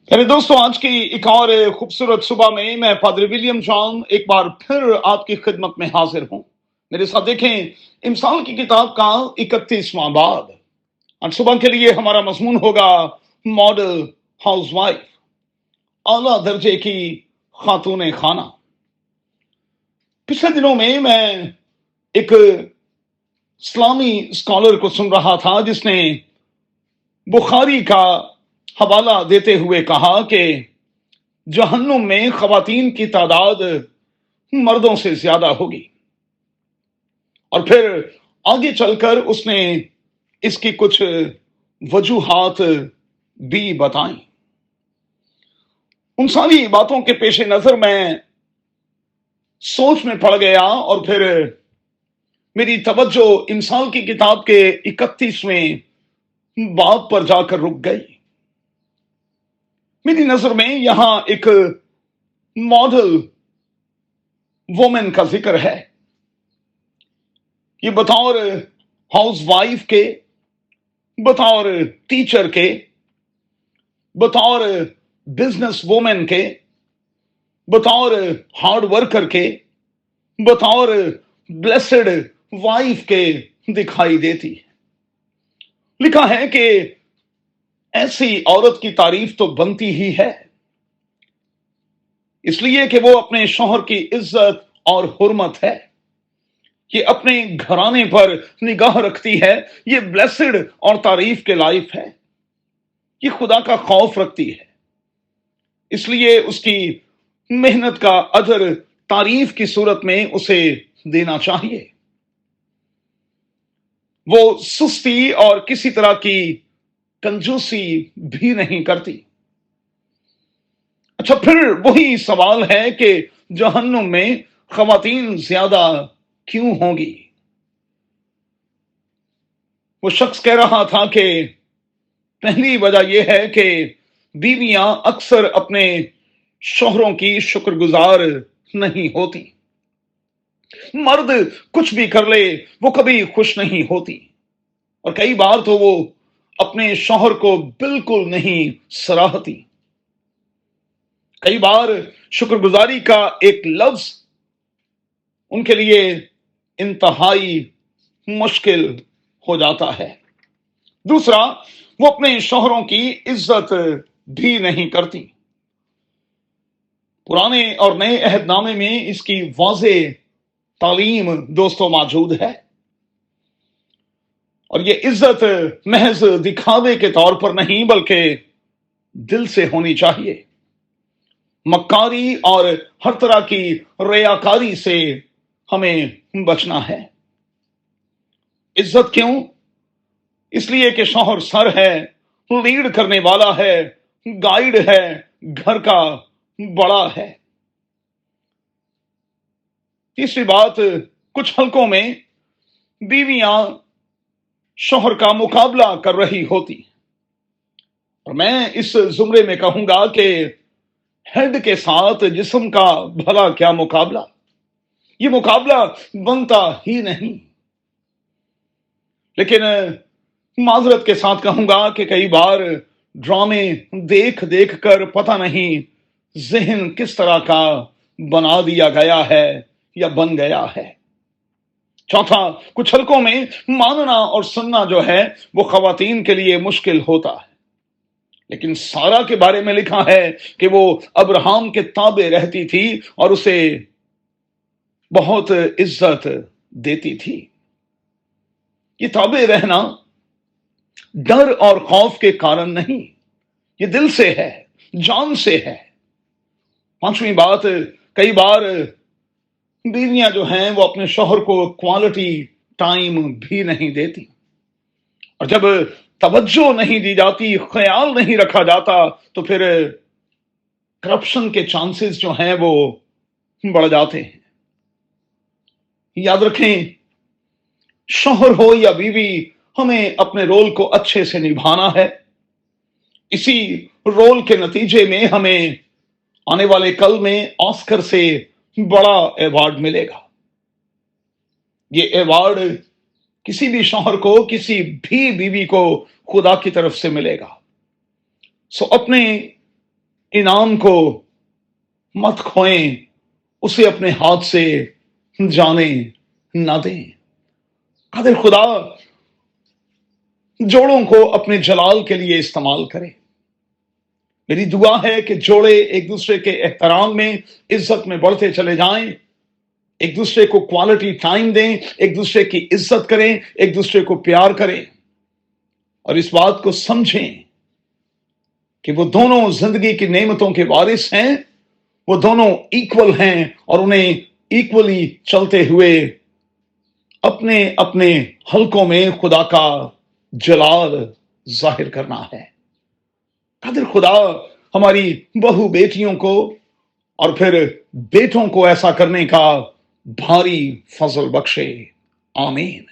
मेरे दोस्तों, आज की एक और खूबसूरत सुबह में मैं पादरी विलियम जॉन एक बार फिर आपकी खिदमत में हाजिर हूं। मेरे साथ देखें इमसाल की किताब का 31वां बाब। आज सुबह के लिए हमारा मजमून होगा मॉडल हाउसवाइफ, आला दर्जे की खातून खाना। पिछले दिनों में मैं एक इस्लामी स्कॉलर को सुन रहा था जिसने बुखारी का हवाला देते हुए कहा कि जहन्नुम में खवातीन की तादाद मर्दों से ज्यादा होगी। और फिर आगे चलकर उसने इसकी कुछ वजूहात भी बताई। उन सारी बातों के पेश नजर मैं सोच में पड़ गया और फिर मेरी तवज्जो इमसाल की किताब के 31वें बाब पर जाकर रुक गई। मेरी नजर में यहां एक मॉडल वुमेन का जिक्र है। ये बतौर हाउस वाइफ के, बतौर टीचर के, बतौर बिजनेस वुमेन के, बतौर हार्ड वर्कर के, बतौर ब्लेसेड वाइफ के दिखाई देती है। लिखा है कि ऐसी औरत की तारीफ तो बनती ही है, इसलिए कि वो अपने शौहर की इज्जत और हुर्मत है, ये अपने घराने पर निगाह रखती है, ये ब्लेसेड और तारीफ के लायक है, ये खुदा का खौफ रखती है, इसलिए उसकी मेहनत का अजर तारीफ की सूरत में उसे देना चाहिए। वो सुस्ती और किसी तरह की कंजूसी भी नहीं करती। अच्छा, फिर वही सवाल है कि जहन्नुम में खवातीन ज्यादा क्यों होंगी? वो शख्स कह रहा था कि पहली वजह यह है कि बीवियां अक्सर अपने शौहरों की शुक्रगुजार नहीं होती। मर्द कुछ भी कर ले, वो कभी खुश नहीं होती, और कई बार तो वो अपने शौहर को बिल्कुल नहीं सराहती। कई बार शुक्रगुजारी का एक लफ्ज उनके लिए इंतहाई मुश्किल हो जाता है। दूसरा, वो अपने शौहरों की इज्जत भी नहीं करती। पुराने और नए अहदनामे में इसकी वाज़े तालीम दोस्तों मौजूद है, और ये इज्जत महज दिखावे के तौर पर नहीं बल्कि दिल से होनी चाहिए। मक्कारी और हर तरह की रियाकारी से हमें बचना है। इज्जत क्यों? इसलिए कि शौहर सर है, लीड करने वाला है, गाइड है, घर का बड़ा है। तीसरी बात, कुछ हलकों में बीवियां शौहर का मुकाबला कर रही होती, और मैं इस जुमरे में कहूंगा कि हेड के साथ जिस्म का भला क्या मुकाबला, ये मुकाबला बनता ही नहीं। लेकिन माजरत के साथ कहूंगा कि कई बार ड्रामे देख देख कर पता नहीं जहन किस तरह का बना दिया गया है या बन गया है। चौथा, कुछ हलकों में मानना और सुनना जो है वो खवातीन के लिए मुश्किल होता है। लेकिन सारा के बारे में लिखा है कि वो अब्राहम के ताबे रहती थी और उसे बहुत इज्जत देती थी। ये ताबे रहना डर और खौफ के कारण नहीं, ये दिल से है, जान से है। पांचवी बात, कई बार बीवियां जो हैं वो अपने शौहर को क्वालिटी टाइम भी नहीं देती, और जब तवज्जो नहीं दी जाती, ख्याल नहीं रखा जाता, तो फिर करप्शन के चांसेस जो हैं वो बढ़ जाते हैं। याद रखें, शौहर हो या बीवी, हमें अपने रोल को अच्छे से निभाना है। इसी रोल के नतीजे में हमें आने वाले कल में ऑस्कर से बड़ा अवार्ड मिलेगा। ये अवार्ड किसी भी शौहर को, किसी भी बीवी को खुदा की तरफ से मिलेगा। सो अपने انعام کو مت کھوئیں، اسے اپنے ہاتھ سے جانے نہ دیں۔ قادر خدا جوڑوں کو اپنے جلال کے لیے استعمال کرے۔ میری دعا ہے کہ جوڑے ایک دوسرے کے احترام میں، عزت میں بڑھتے چلے جائیں، ایک دوسرے کو کوالٹی ٹائم دیں، ایک دوسرے کی عزت کریں، ایک دوسرے کو پیار کریں، اور اس بات کو سمجھیں کہ وہ دونوں زندگی کی نعمتوں کے وارث ہیں، وہ دونوں ایکول ہیں، اور انہیں ایکولی چلتے ہوئے اپنے اپنے حلقوں میں خدا کا جلال ظاہر کرنا ہے۔ قادر خدا ہماری بہو بیٹیوں کو اور پھر بیٹوں کو ایسا کرنے کا بھاری فضل بخشے، آمین۔